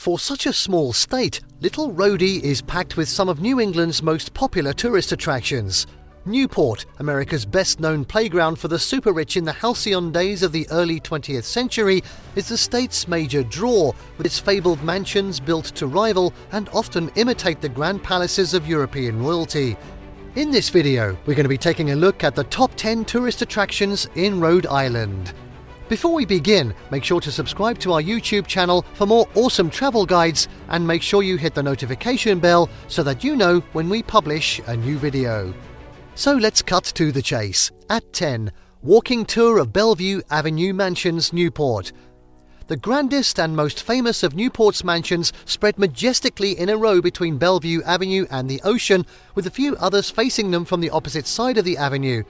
For such a small state, Little Rhodey is packed with some of New England's most popular tourist attractions. Newport, America's best-known playground for the super-rich in the halcyon days of the early 20th century, is the state's major draw, with its fabled mansions built to rival and often imitate the grand palaces of European royalty. In this video, we're going to be taking a look at the top 10 tourist attractions in Rhode Island. Before we begin, make sure to subscribe to our YouTube channel for more awesome travel guides, and make sure you hit the notification bell so that you know when we publish a new video. So let's cut to the chase. At 10, Walking Tour of Bellevue Avenue Mansions, Newport. The grandest and most famous of Newport's mansions spread majestically in a row between Bellevue Avenue and the ocean, with a few others facing them from the opposite side of the avenue.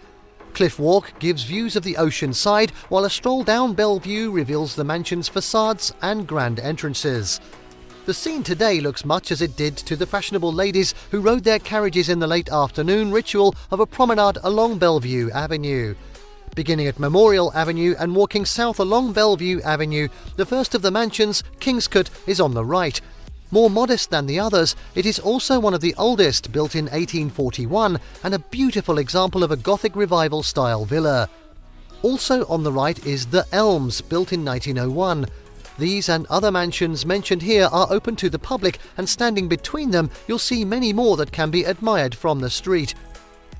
Cliff Walk gives views of the ocean side, while a stroll down Bellevue reveals the mansion's facades and grand entrances. The scene today looks much as it did to the fashionable ladies who rode their carriages in the late afternoon ritual of a promenade along Bellevue Avenue. Beginning at Memorial Avenue and walking south along Bellevue Avenue, the first of the mansions, Kingscote, is on the right. More modest than the others, it is also one of the oldest, built in 1841, and a beautiful example of a Gothic Revival style villa. Also on the right is the Elms, built in 1901. These and other mansions mentioned here are open to the public, and standing between them you'll see many more that can be admired from the street.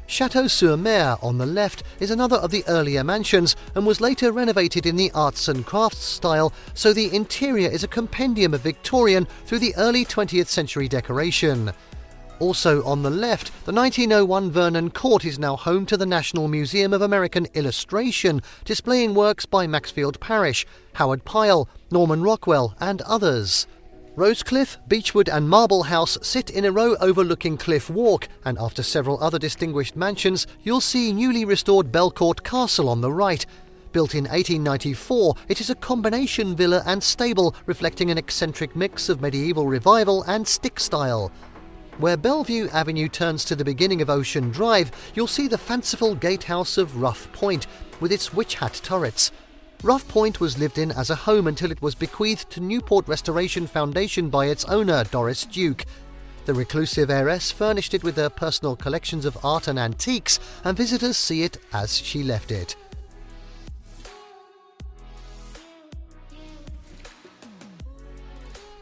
Château-sur-Mer on the left is another of the earlier mansions and was later renovated in the arts and crafts style, so the interior is a compendium of Victorian through the early 20th century decoration. Also on the left, the 1901 Vernon Court is now home to the National Museum of American Illustration, displaying works by Maxfield Parrish, Howard Pyle, Norman Rockwell and others. Rosecliff, Beechwood and Marble House sit in a row overlooking Cliff Walk, and after several other distinguished mansions, you'll see newly restored Belcourt Castle on the right. Built in 1894, it is a combination villa and stable, reflecting an eccentric mix of medieval revival and stick style. Where Bellevue Avenue turns to the beginning of Ocean Drive, you'll see the fanciful gatehouse of Rough Point, with its witch hat turrets. Rough Point was lived in as a home until it was bequeathed to Newport Restoration Foundation by its owner, Doris Duke. The reclusive heiress furnished it with her personal collections of art and antiques, and visitors see it as she left it.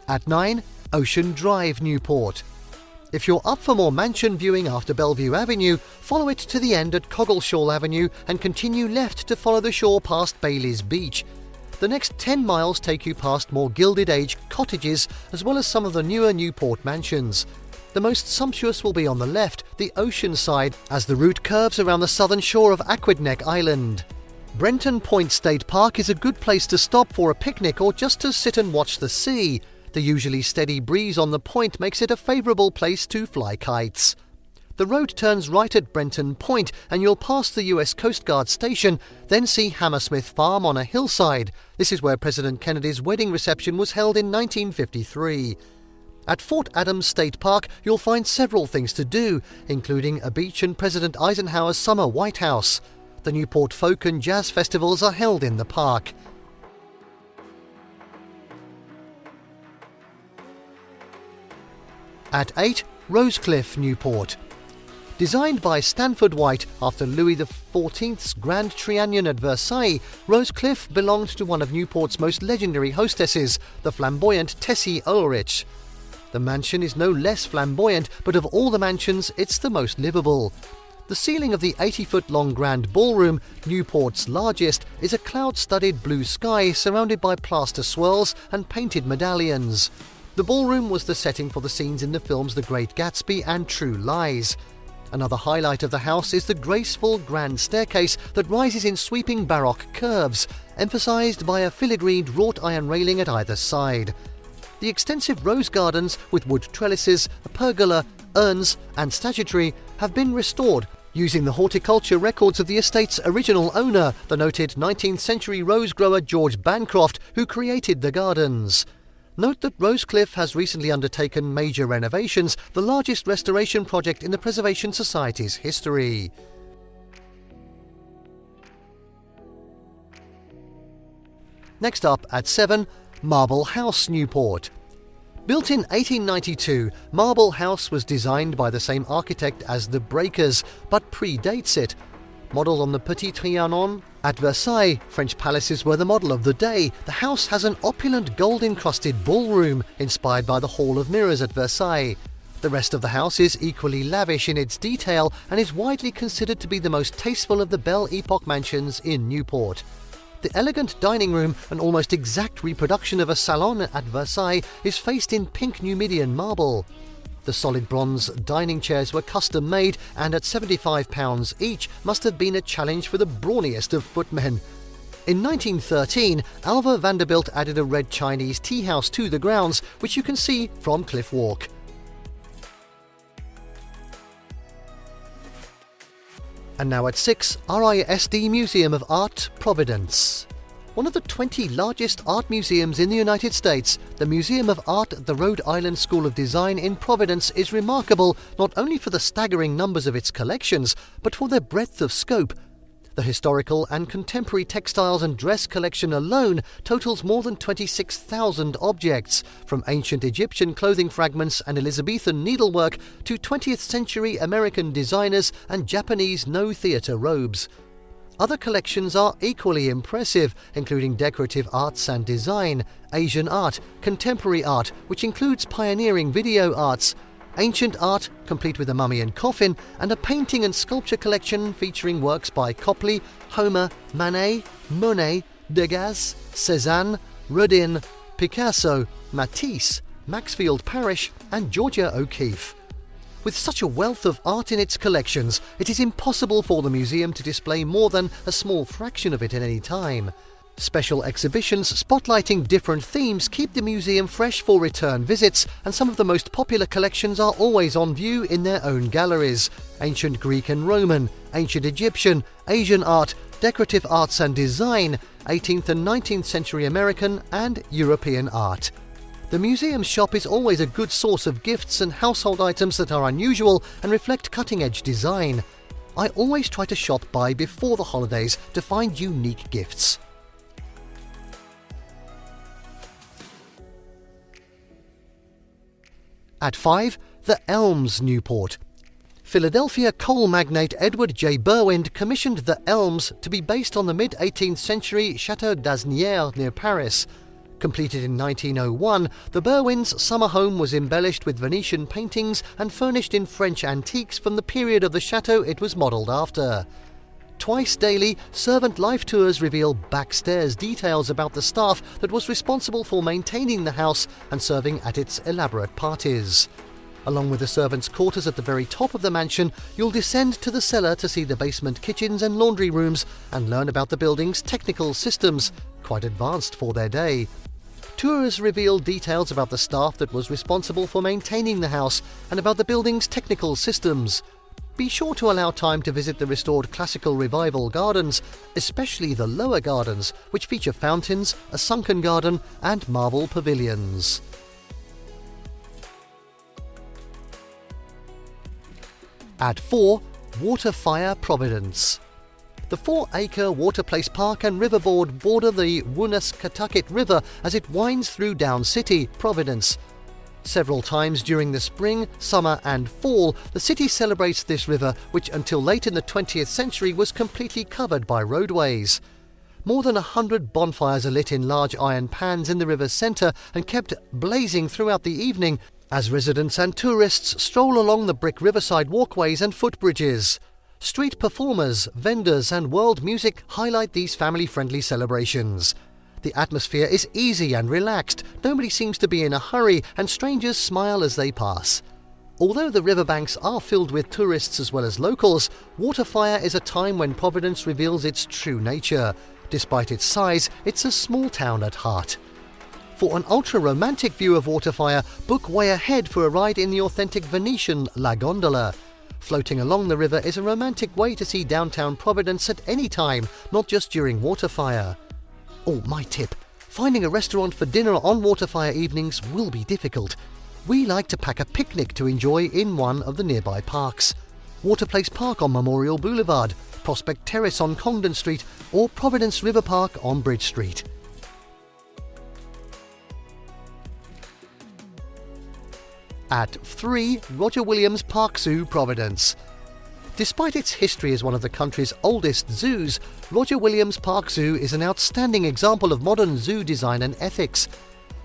At 9, Ocean Drive, Newport. If you're up for more mansion viewing after Bellevue Avenue, follow it to the end at Coggleshall Avenue and continue left to follow the shore past Bailey's Beach. The next 10 miles take you past more Gilded Age cottages, as well as some of the newer Newport mansions. The most sumptuous will be on the left, the ocean side, as the route curves around the southern shore of Aquidneck Island. Brenton Point State Park is a good place to stop for a picnic or just to sit and watch the sea. The usually steady breeze on the point makes it a favourable place to fly kites. The road turns right at Brenton Point and you'll pass the US Coast Guard station, then see Hammersmith Farm on a hillside. This is where President Kennedy's wedding reception was held in 1953. At Fort Adams State Park, you'll find several things to do, including a beach and President Eisenhower's summer White House. The Newport Folk and Jazz Festivals are held in the park. At 8, Rosecliff, Newport. Designed by Stanford White after Louis XIV's Grand Trianon at Versailles, Rosecliff belonged to one of Newport's most legendary hostesses, the flamboyant Tessie Ulrich. The mansion is no less flamboyant, but of all the mansions, it's the most livable. The ceiling of the 80-foot-long Grand Ballroom, Newport's largest, is a cloud-studded blue sky surrounded by plaster swirls and painted medallions. The ballroom was the setting for the scenes in the films The Great Gatsby and True Lies. Another highlight of the house is the graceful grand staircase that rises in sweeping baroque curves, emphasized by a filigreed wrought iron railing at either side. The extensive rose gardens with wood trellises, a pergola, urns and statuary have been restored, using the horticulture records of the estate's original owner, the noted 19th century rose grower George Bancroft, who created the gardens. Note that Rosecliff has recently undertaken major renovations, the largest restoration project in the Preservation Society's history. Next up at 7, Marble House, Newport. Built in 1892, Marble House was designed by the same architect as the Breakers, but predates it. Modelled on the Petit Trianon at Versailles, French palaces were the model of the day. The house has an opulent gold-encrusted ballroom inspired by the Hall of Mirrors at Versailles. The rest of the house is equally lavish in its detail and is widely considered to be the most tasteful of the Belle Epoque mansions in Newport. The elegant dining room, an almost exact reproduction of a salon at Versailles, is faced in pink Numidian marble. The solid bronze dining chairs were custom made and at £75 each must have been a challenge for the brawniest of footmen. In 1913, Alva Vanderbilt added a red Chinese tea house to the grounds, which you can see from Cliff Walk. And now at 6, RISD Museum of Art, Providence. One of the 20 largest art museums in the United States, the Museum of Art at the Rhode Island School of Design in Providence is remarkable not only for the staggering numbers of its collections, but for their breadth of scope. The historical and contemporary textiles and dress collection alone totals more than 26,000 objects, from ancient Egyptian clothing fragments and Elizabethan needlework to 20th century American designers and Japanese no-theatre robes. Other collections are equally impressive, including decorative arts and design, Asian art, contemporary art, which includes pioneering video arts, ancient art, complete with a mummy and coffin, and a painting and sculpture collection featuring works by Copley, Homer, Manet, Monet, Degas, Cézanne, Rodin, Picasso, Matisse, Maxfield Parrish, and Georgia O'Keeffe. With such a wealth of art in its collections, it is impossible for the museum to display more than a small fraction of it at any time. Special exhibitions spotlighting different themes keep the museum fresh for return visits, and some of the most popular collections are always on view in their own galleries. Ancient Greek and Roman, ancient Egyptian, Asian art, decorative arts and design, 18th and 19th century American and European art. The museum's shop is always a good source of gifts and household items that are unusual and reflect cutting-edge design. I always try to shop by before the holidays to find unique gifts. At 5, the Elms, Newport. Philadelphia coal magnate Edward J. Berwind commissioned the Elms to be based on the mid-18th century Chateau d'Asnières near Paris. Completed in 1901, the Berwinds' summer home was embellished with Venetian paintings and furnished in French antiques from the period of the chateau it was modelled after. Twice daily, servant life tours reveal backstairs details about the staff that was responsible for maintaining the house and serving at its elaborate parties. Along with the servants' quarters at the very top of the mansion, you'll descend to the cellar to see the basement kitchens and laundry rooms and learn about the building's technical systems, quite advanced for their day. Tours reveal details about the staff that was responsible for maintaining the house and about the building's technical systems. Be sure to allow time to visit the restored Classical Revival gardens, especially the lower gardens, which feature fountains, a sunken garden, and marble pavilions. At 4, WaterFire Providence. The 4-acre Waterplace Park and Riverboard border the Woonascatucket River as it winds through Down City, Providence. Several times during the spring, summer and fall, the city celebrates this river, which until late in the 20th century was completely covered by roadways. More than 100 bonfires are lit in large iron pans in the river's centre and kept blazing throughout the evening as residents and tourists stroll along the brick riverside walkways and footbridges. Street performers, vendors and world music highlight these family-friendly celebrations. The atmosphere is easy and relaxed, nobody seems to be in a hurry, and strangers smile as they pass. Although the riverbanks are filled with tourists as well as locals, WaterFire is a time when Providence reveals its true nature. Despite its size, it's a small town at heart. For an ultra-romantic view of WaterFire, book way ahead for a ride in the authentic Venetian La Gondola. Floating along the river is a romantic way to see downtown Providence at any time, not just during WaterFire. Oh, my tip, finding a restaurant for dinner on WaterFire evenings will be difficult. We like to pack a picnic to enjoy in one of the nearby parks. Waterplace Park on Memorial Boulevard, Prospect Terrace on Congdon Street, or Providence River Park on Bridge Street. At 3. Roger Williams Park Zoo, Providence. Despite its history as one of the country's oldest zoos, Roger Williams Park Zoo is an outstanding example of modern zoo design and ethics.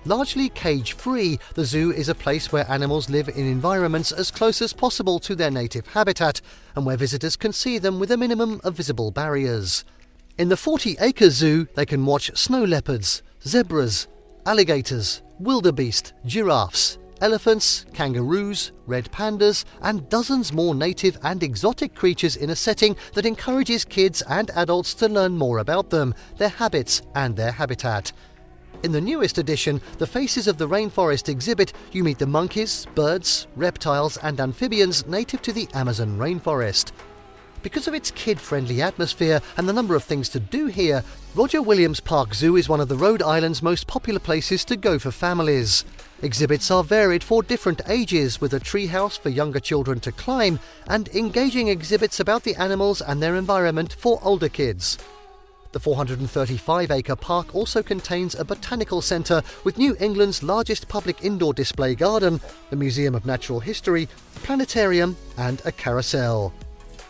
Largely cage-free, the zoo is a place where animals live in environments as close as possible to their native habitat, and where visitors can see them with a minimum of visible barriers. In the 40-acre zoo, they can watch snow leopards, zebras, alligators, wildebeest, giraffes, elephants, kangaroos, red pandas, and dozens more native and exotic creatures in a setting that encourages kids and adults to learn more about them, their habits, and their habitat. In the newest edition, the Faces of the Rainforest exhibit, you meet the monkeys, birds, reptiles, and amphibians native to the Amazon rainforest. Because of its kid-friendly atmosphere and the number of things to do here, Roger Williams Park Zoo is one of the Rhode Island's most popular places to go for families. Exhibits are varied for different ages, with a treehouse for younger children to climb, and engaging exhibits about the animals and their environment for older kids. The 435-acre park also contains a botanical centre with New England's largest public indoor display garden, a museum of natural history, a planetarium, and a carousel.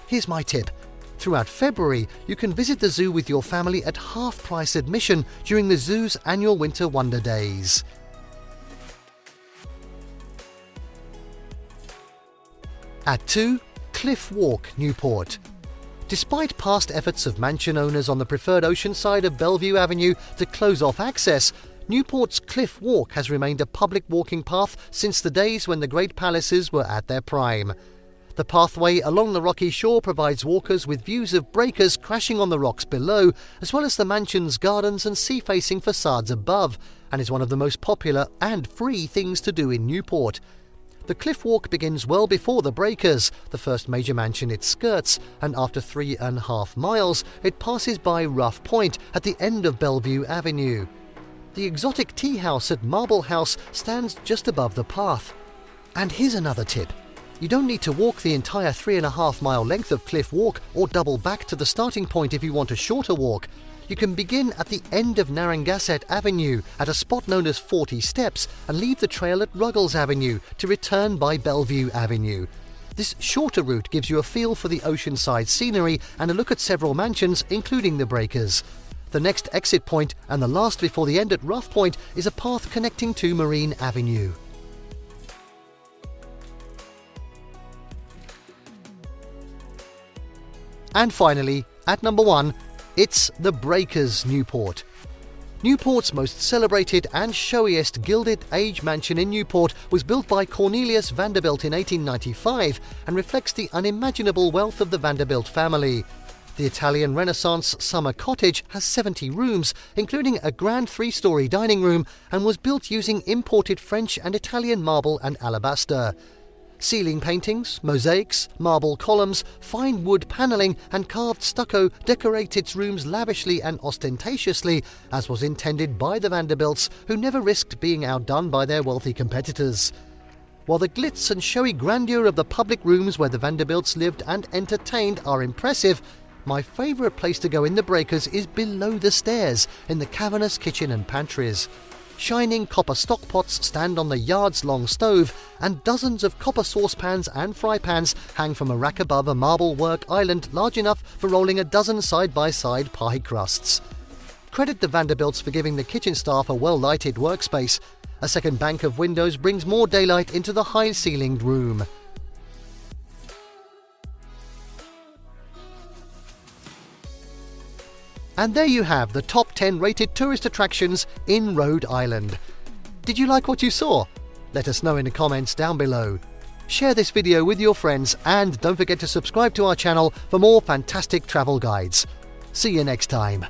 Here's my tip. Throughout February, you can visit the zoo with your family at half-price admission during the zoo's annual Winter Wonder Days. At 2. Cliff Walk, Newport. Despite past efforts of mansion owners on the preferred ocean side of Bellevue Avenue to close off access, Newport's Cliff Walk has remained a public walking path since the days when the great palaces were at their prime. The pathway along the rocky shore provides walkers with views of breakers crashing on the rocks below, as well as the mansion's gardens and sea-facing facades above, and is one of the most popular and free things to do in Newport. The cliff walk begins well before the breakers, the first major mansion it skirts, and after 3.5 miles, it passes by Rough Point at the end of Bellevue Avenue. The exotic tea house at Marble House stands just above the path. And here's another tip. You don't need to walk the entire 3.5 mile length of Cliff Walk or double back to the starting point if you want a shorter walk. You can begin at the end of Narragansett Avenue at a spot known as 40 Steps and leave the trail at Ruggles Avenue to return by Bellevue Avenue. This shorter route gives you a feel for the oceanside scenery and a look at several mansions, including the breakers. The next exit point, and the last before the end at Rough Point, is a path connecting to Marine Avenue. And finally, at number 1, it's the Breakers Newport. Newport's most celebrated and showiest Gilded Age mansion in Newport was built by Cornelius Vanderbilt in 1895 and reflects the unimaginable wealth of the Vanderbilt family. The Italian Renaissance summer cottage has 70 rooms, including a grand 3-story dining room, and was built using imported French and Italian marble and alabaster. Ceiling paintings, mosaics, marble columns, fine wood panelling, and carved stucco decorate its rooms lavishly and ostentatiously, as was intended by the Vanderbilts, who never risked being outdone by their wealthy competitors. While the glitz and showy grandeur of the public rooms where the Vanderbilts lived and entertained are impressive, my favourite place to go in the breakers is below the stairs, in the cavernous kitchen and pantries. Shining copper stockpots stand on the yard's-long stove, and dozens of copper saucepans and fry pans hang from a rack above a marble work island large enough for rolling a dozen side-by-side pie crusts. Credit the Vanderbilts for giving the kitchen staff a well-lighted workspace. A second bank of windows brings more daylight into the high-ceilinged room. And there you have the top 10 rated tourist attractions in Rhode Island. Did you like what you saw? Let us know in the comments down below. Share this video with your friends and don't forget to subscribe to our channel for more fantastic travel guides. See you next time.